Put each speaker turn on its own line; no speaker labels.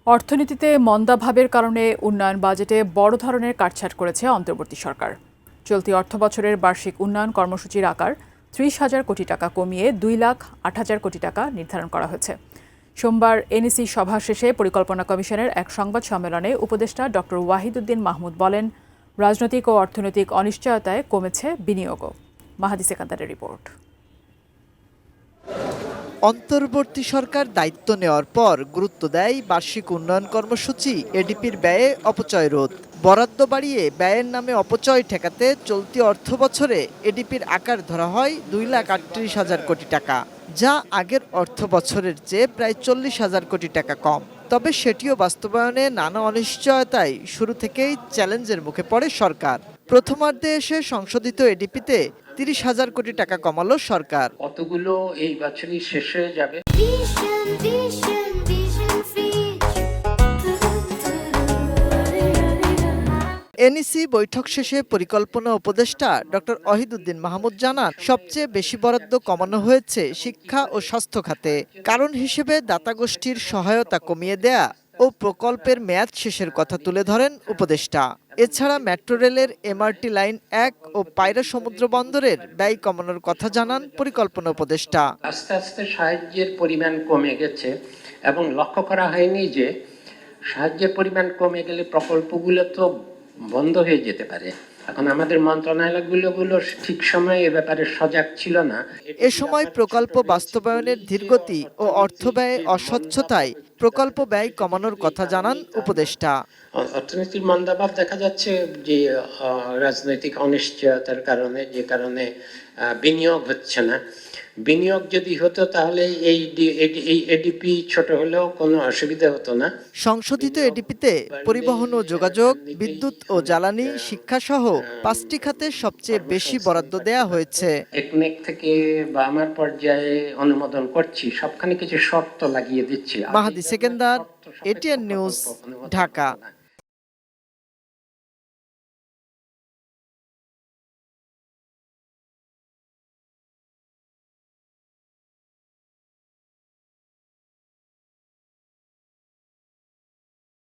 অর্থনীতিতে মন্দাভাবের কারণে উন্নয়ন বাজেটে বড় ধরনের কাটছাঁট করেছে অন্তর্বর্তী সরকার। চলতি অর্থবছরের বার্ষিক উন্নয়ন কর্মসূচির আকার ৩০,০০০ কোটি টাকা কমিয়ে ২,০৮,০০০ কোটি টাকা নির্ধারণ করা হয়েছে। সোমবার এনইসি সভা শেষে পরিকল্পনা কমিশনের এক সংবাদ সম্মেলনে উপদেষ্টা ডক্টর ওয়াহিদুদ্দিন মাহমুদ বলেন, রাজনৈতিক ও অর্থনৈতিক অনিশ্চয়তায় কমেছে বিনিয়োগও। মাহাদি সেকান্দারের রিপোর্ট।
অন্তর্বর্তী সরকার দায়িত্ব নেওয়ার পর গুরুত্ব দেয় বার্ষিক উন্নয়ন কর্মসূচি এডিপির ব্যয়ে অপচয় রোধ। বরাদ্দ বাড়িয়ে ব্যয়ের নামে অপচয় ঠেকাতে চলতি অর্থবছরে এডিপির আকার ধরা হয় ২,৩৮,০০০ কোটি টাকা, যা আগের অর্থবছরের চেয়ে প্রায় ৪০,০০০ কোটি টাকা কম। তবে সেটিও বাস্তবায়নে নানা অনিশ্চয়তায় শুরু থেকেই চ্যালেঞ্জের মুখে পড়ে সরকার। প্রথমার্ধে এসে সংশোধিত এডিপিতে ৩০,০০০ কোটি টাকা কমালো সরকার।
কতগুলো এই বছরই শেষ হয়ে যাবে।
এনইসি বৈঠক শেষে পরিকল্পনা উপদেষ্টা ডক্টর ওয়াহিদুদ্দিন মাহমুদ জানান, সবচেয়ে বেশি বরাদ্দ কমানো হয়েছে শিক্ষা ও স্বাস্থ্য খাতে। কারণ হিসেবে দাতা গোষ্ঠীর সহায়তা কমিয়ে দেয়া ও প্রকল্পের মেয়াদ শেষের কথা তুলে ধরেন উপদেষ্টা। এছাড়া মেট্রো রেলের এমআরটি লাইন ১ ও পায়রা সমুদ্র বন্দরের ব্যয় কমানোর কথা জানান পরিকল্পনা উপদেষ্টা।
আস্তে আস্তে সাহায্যের পরিমাণ কমে গেছে এবং লক্ষ্য করা হয়নি যে সাহায্যের পরিমাণ কমে গেলে প্রকল্পগুলো তো বন্ধ হয়ে যেতে পারে। এখন আমাদের মন্ত্রণালয়গুলো ঠিক সময়ে এ ব্যাপারে সজাগ ছিল না।
এ সময় প্রকল্প বাস্তবায়নের ধীরগতি ও অর্থব্যয় অস্বচ্ছতায় প্রকল্প ব্যয় কমানোর কথা জানান উপদেষ্টা।
অর্থনীতির মন্দাভাব দেখা যাচ্ছে যে রাজনৈতিক অনিশ্চয়তার কারণে, যে কারণে বিনিয়োগ হচ্ছে না। বিনিয়োগ যদি হতো তাহলে এই এডিপি ছোট হলেও কোনো অসুবিধা হতো না।
সংশোধিত এডিপিতে পরিবহন ও যোগাযোগ, বিদ্যুৎ ও জ্বালানি, শিক্ষা সহ ৫টি খাতে সবচেয়ে বেশি বরাদ্দ দেয়া হয়েছে।
একনেক থেকে বা আমার পর্যায়ে অনুমোদন করছি, সবখানে কিছু শর্ত লাগিয়ে দিচ্ছি।
মাহাদি সেকেন্দার, এটিএন নিউজ, ঢাকা।